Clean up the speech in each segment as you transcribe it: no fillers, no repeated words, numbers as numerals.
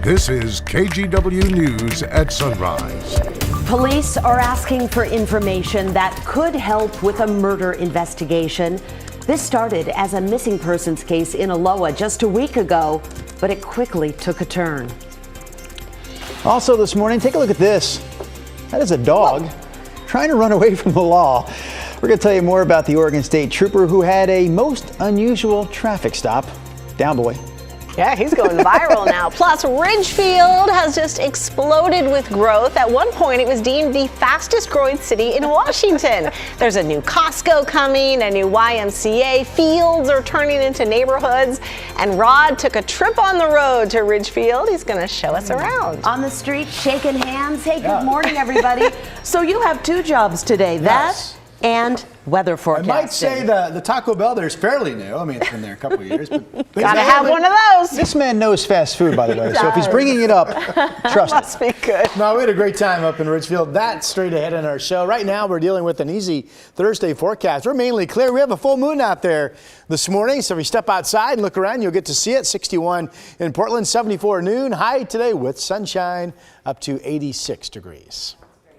This is KGW News at Sunrise. Police are asking for information that could help with a murder investigation. This started as a missing persons case in Aloha just a week ago, but it quickly took a turn. Also this morning, take a look at this. That is a dog trying to run away from the law. We're going to tell you more about the Oregon State Trooper who had a most unusual traffic stop. Down, boy. Yeah, he's going viral now. Plus, Ridgefield has just exploded with growth. At one point, it was deemed the fastest growing city in Washington. There's a new Costco coming, a new YMCA. Fields are turning into neighborhoods. And Rod took a trip on the road to Ridgefield. He's going to show us around. On the street, shaking hands. Hey, good morning, everybody. So you have two jobs today, that and weather forecasting. I might say the Taco Bell there is fairly new. I mean, it's been there a couple of years, but gotta have one of those. This man knows fast food, by the way, so if he's bringing it up, trust it. Must be good. No, we had a great time up in Ridgefield. That's straight ahead in our show. Right now, we're dealing with an easy Thursday forecast. We're mainly clear. We have a full moon out there this morning, so if you step outside and look around, you'll get to see it. 61 in Portland, 74 noon. High today with sunshine up to 86 degrees.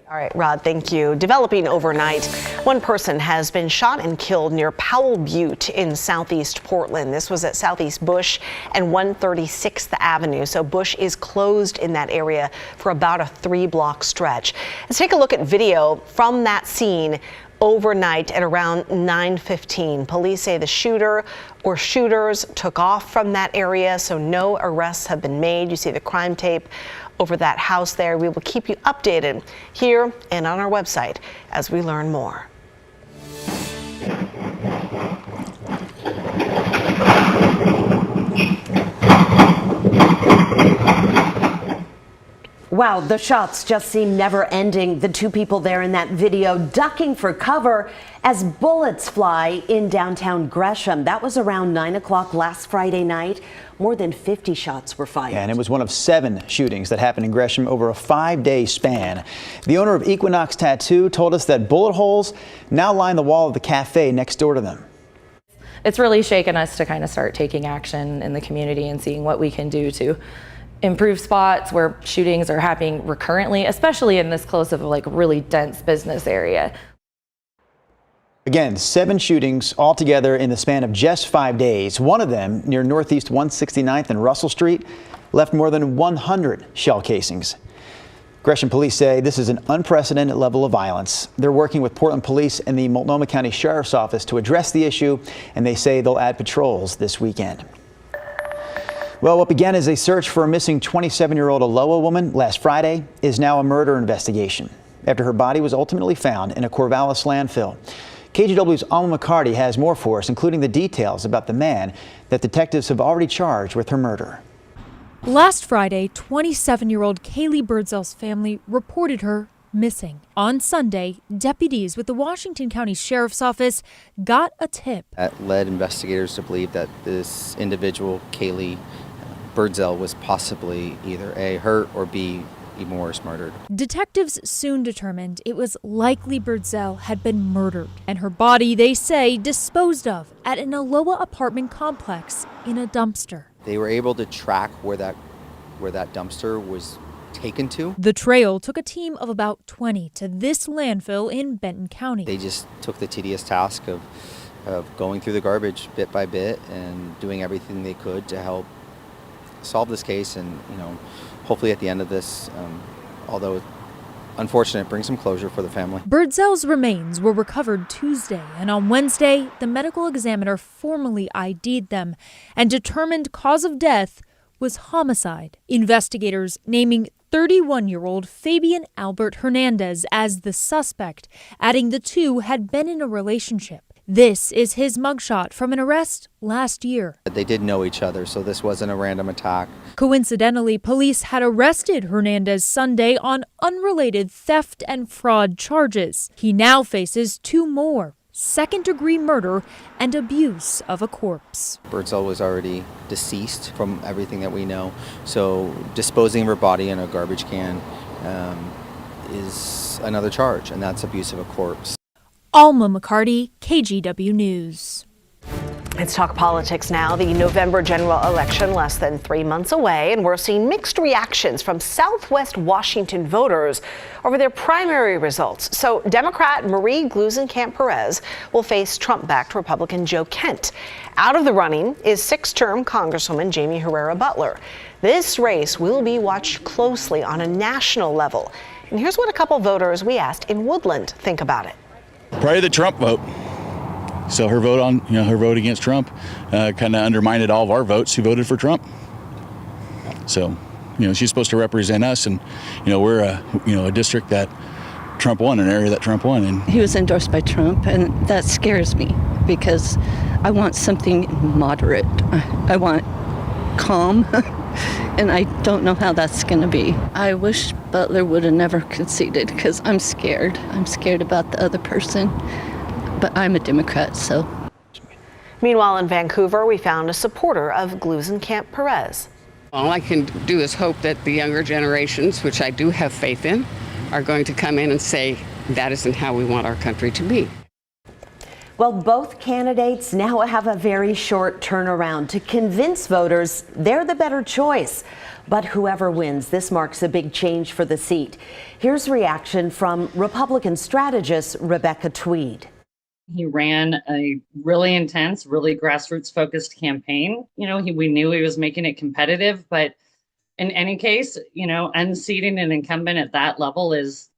All right, Rod, thank you. Developing overnight, one person has been shot and killed near Powell Butte in southeast Portland. This was at Southeast Bush and 136th Avenue. So Bush is closed in that area for about a 3-block stretch. Let's take a look at video from that scene overnight at around 9:15. Police say the shooter or shooters took off from that area, so no arrests have been made. You see the crime tape over that house there. We will keep you updated here and on our website as we learn more. Wow, the shots just seem never ending. The two people there in that video ducking for cover as bullets fly in downtown Gresham. That was around 9 o'clock last Friday night. More than 50 shots were fired. And it was one of 7 shootings that happened in Gresham over a 5-day span. The owner of Equinox Tattoo told us that bullet holes now line the wall of the cafe next door to them. It's really shaken us to kind of start taking action in the community and seeing what we can do to improve spots where shootings are happening recurrently, especially in this close of a really dense business area. Again, 7 shootings altogether in the span of just 5 days. One of them near Northeast 169th and Russell Street left more than 100 shell casings. Gresham police say this is an unprecedented level of violence. They're working with Portland Police and the Multnomah County Sheriff's Office to address the issue, and they say they'll add patrols this weekend. Well, what began as a search for a missing 27-year-old Aloha woman last Friday is now a murder investigation after her body was ultimately found in a Corvallis landfill. KGW's Alma McCarty has more for us, including the details about the man that detectives have already charged with her murder. Last Friday, 27-year-old Kaylee Birdsell's family reported her missing. On Sunday, deputies with the Washington County Sheriff's Office got a tip. That led investigators to believe that this individual, Kaylee Birdsell, was possibly either A, hurt, or B, even worse, murdered. Detectives soon determined it was likely Birdsell had been murdered, and her body, they say, disposed of at an Aloha apartment complex in a dumpster. They were able to track where that dumpster was taken to. The trail took a team of about 20 to this landfill in Benton County. They just took the tedious task of going through the garbage bit by bit and doing everything they could to help solve this case, and hopefully at the end of this, although unfortunate, bring some closure for the family. Birdsell's remains were recovered Tuesday, and on Wednesday, the medical examiner formally ID'd them and determined cause of death was homicide. Investigators naming 31-year-old Fabian Albert Hernandez as the suspect, adding the two had been in a relationship. This is his mugshot from an arrest last year. They did know each other, so this wasn't a random attack. Coincidentally, police had arrested Hernandez Sunday on unrelated theft and fraud charges. He now faces 2 more. Second-degree murder and abuse of a corpse. Birdsell was already deceased from everything that we know, so disposing of her body in a garbage can is another charge, and that's abuse of a corpse. Alma McCarty, KGW News. Let's talk politics now. The November general election less than 3 months away, and we're seeing mixed reactions from Southwest Washington voters over their primary results. So Democrat Marie Gluesenkamp-Perez will face Trump-backed Republican Joe Kent. Out of the running is six-term Congresswoman Jamie Herrera Butler. This race will be watched closely on a national level. And here's what a couple voters we asked in Woodland think about it. Probably the Trump vote. So her vote her vote against Trump kind of undermined all of our votes who voted for Trump. So, she's supposed to represent us, and we're a district that Trump won, an area that Trump won. And he was endorsed by Trump, and that scares me because I want something moderate. I want calm, and I don't know how that's going to be. I wish Butler would have never conceded because I'm scared. I'm scared about the other person. But I'm a Democrat, so. Meanwhile, in Vancouver, we found a supporter of Gluesenkamp-Perez. All I can do is hope that the younger generations, which I do have faith in, are going to come in and say that isn't how we want our country to be. Well, both candidates now have a very short turnaround to convince voters they're the better choice. But whoever wins, this marks a big change for the seat. Here's reaction from Republican strategist Rebecca Tweed. He ran a really intense, really grassroots-focused campaign. We knew he was making it competitive, but in any case, unseating an incumbent at that level it's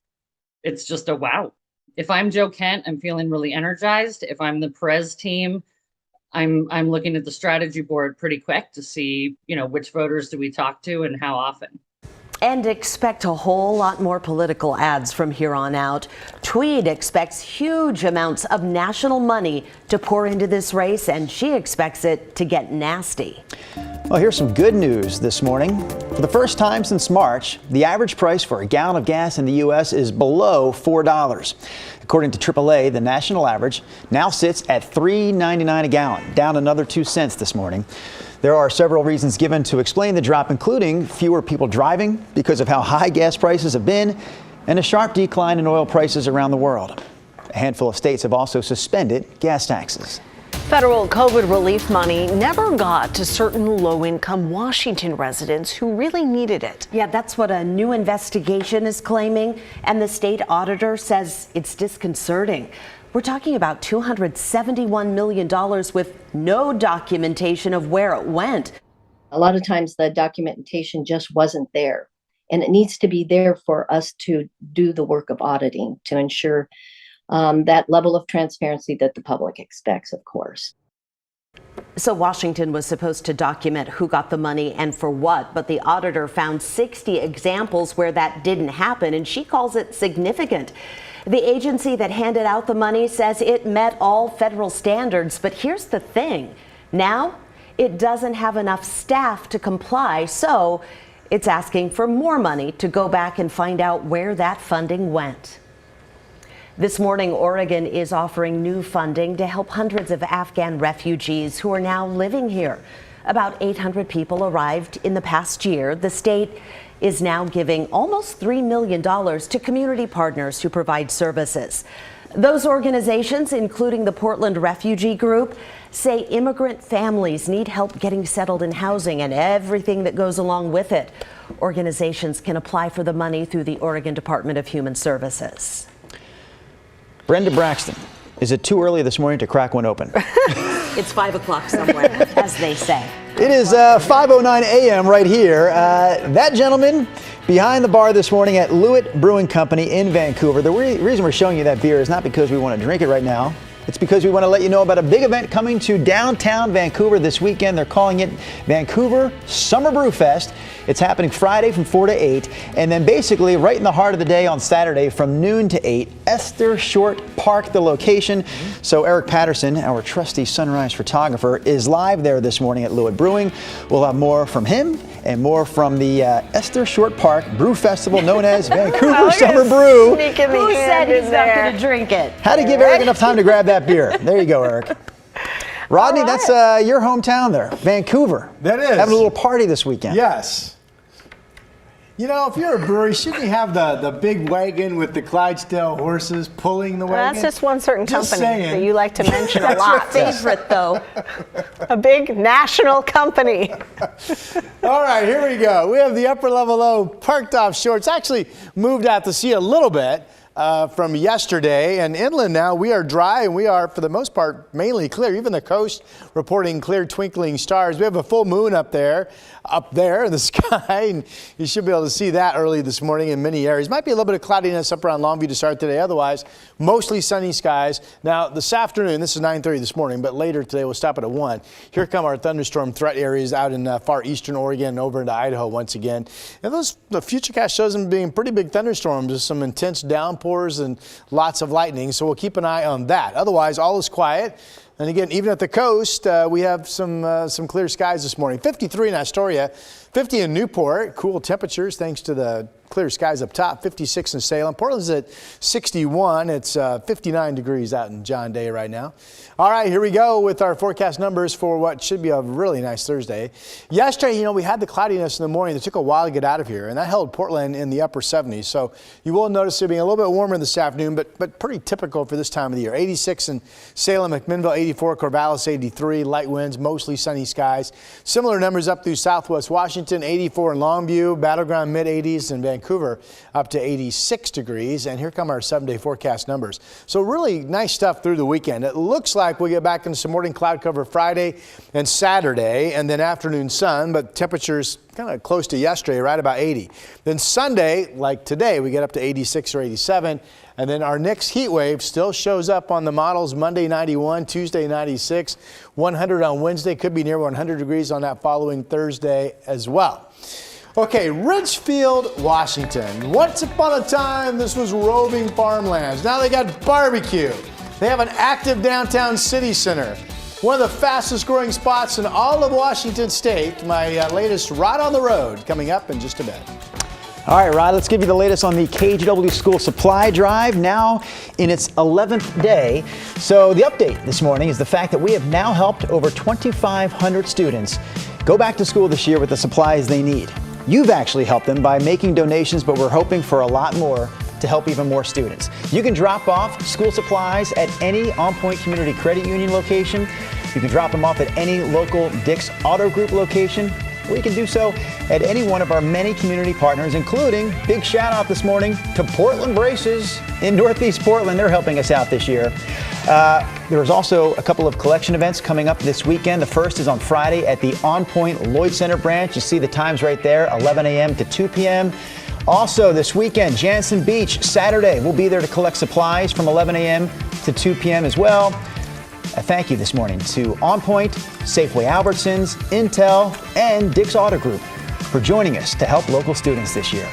just a wow. If I'm Joe Kent, I'm feeling really energized. If I'm the Perez team, I'm looking at the strategy board pretty quick to see, which voters do we talk to and how often. And expect a whole lot more political ads from here on out. Tweed expects huge amounts of national money to pour into this race, and she expects it to get nasty. Well, here's some good news this morning. For the first time since March, the average price for a gallon of gas in the U.S. is below $4. According to AAA, the national average now sits at $3.99 a gallon, down another 2 cents this morning. There are several reasons given to explain the drop, including fewer people driving because of how high gas prices have been and a sharp decline in oil prices around the world. A handful of states have also suspended gas taxes. Federal COVID relief money never got to certain low-income Washington residents who really needed it. Yeah, that's what a new investigation is claiming, and the state auditor says it's disconcerting. We're talking about $271 million with no documentation of where it went. A lot of times the documentation just wasn't there, and it needs to be there for us to do the work of auditing to ensure that level of transparency that the public expects, of course. So Washington was supposed to document who got the money and for what, but the auditor found 60 examples where that didn't happen, and she calls it significant. The agency that handed out the money says it met all federal standards, but here's the thing. Now, it doesn't have enough staff to comply, so it's asking for more money to go back and find out where that funding went. This morning, Oregon is offering new funding to help hundreds of Afghan refugees who are now living here. About 800 people arrived in the past year. The state is now giving almost $3 million to community partners who provide services. Those organizations, including the Portland Refugee Group, say immigrant families need help getting settled in housing and everything that goes along with it. Organizations can apply for the money through the Oregon Department of Human Services. Brenda Braxton, is it too early this morning to crack one open? It's 5 o'clock somewhere, as they say. It is 5:09 a.m. right here. That gentleman behind the bar this morning at Lewitt Brewing Company in Vancouver. The reason we're showing you that beer is not because we want to drink it right now. It's because we want to let you know about a big event coming to downtown Vancouver this weekend. They're calling it Vancouver Summer Brew Fest. It's happening Friday from 4 to 8, and then basically right in the heart of the day on Saturday from noon to 8, Esther Short Park, the location. So Eric Patterson, our trusty Sunrise photographer, is live there this morning at Lewitt Brewing. We'll have more from him and more from the Esther Short Park Brew Festival known as Vancouver Summer Brew. Who said he's not going to drink it? Had to give Eric enough time to grab that beer. There you go, Eric. Rodney, that's your hometown there, Vancouver. That is. Having a little party this weekend. Yes. You know, if you're a brewery, shouldn't you have the big wagon with the Clydesdale horses pulling the wagon? That's just one certain Just company saying. that you like to mention a lot. Favorite, though. A big national company. All right, here we go. We have the upper level low parked offshore. It's actually moved out to sea a little bit from yesterday, and inland now we are dry and we are, for the most part, mainly clear. Even the coast reporting clear twinkling stars. We have a full moon up there in the sky, and you should be able to see that early this morning in many areas. Might be a little bit of cloudiness up around Longview to start today. Otherwise, mostly sunny skies. Now, this afternoon, this is 9:30 this morning, but later today we'll stop at 1. Here come our thunderstorm threat areas out in far eastern Oregon and over into Idaho once again. And the futurecast shows them being pretty big thunderstorms with some intense downpours and lots of lightning. So we'll keep an eye on that. Otherwise, all is quiet. And again, even at the coast, we have some clear skies this morning. 53 in Astoria, 50 in Newport. Cool temperatures thanks to the clear skies up top. 56 in Salem. Portland's at 61. It's 59 degrees out in John Day right now. All right, here we go with our forecast numbers for what should be a really nice Thursday. Yesterday, you know, we had the cloudiness in the morning. It took a while to get out of here, and that held Portland in the upper 70s. So you will notice it being a little bit warmer this afternoon, but pretty typical for this time of the year. 86 in Salem, McMinnville, 84, Corvallis, 83, light winds, mostly sunny skies. Similar numbers up through southwest Washington, 84 in Longview, Battleground mid-80s in Vancouver, up to 86 degrees. And here come our 7-day forecast numbers. So really nice stuff through the weekend. It looks like we'll get back into some morning cloud cover Friday and Saturday, and then afternoon sun, but temperatures kind of close to yesterday, right about 80. Then Sunday, like today, we get up to 86 or 87. And then our next heat wave still shows up on the models. Monday 91, Tuesday 96, 100 on Wednesday, could be near 100 degrees on that following Thursday as well. Okay, Ridgefield, Washington. Once upon a time, this was roving farmlands. Now they got barbecue. They have an active downtown city center. One of the fastest growing spots in all of Washington State. My latest Rod on the Road coming up in just a bit. All right, Rod, let's give you the latest on the KGW school supply drive, now in its 11th day. So the update this morning is the fact that we have now helped over 2,500 students go back to school this year with the supplies they need. You've actually helped them by making donations, but we're hoping for a lot more to help even more students. You can drop off school supplies at any On Point Community Credit Union location. You can drop them off at any local Dick's Auto Group location, or you can do so at any one of our many community partners, including big shout out this morning to Portland Braces in Northeast Portland. They're helping us out this year. There's also a couple of collection events coming up this weekend. The first is on Friday at the On Point Lloyd Center branch. You see the times right there, 11 a.m. to 2 p.m. Also this weekend, Jansen Beach, Saturday. We'll be there to collect supplies from 11 a.m. to 2 p.m. as well. A thank you this morning to On Point, Safeway Albertsons, Intel, and Dick's Auto Group for joining us to help local students this year.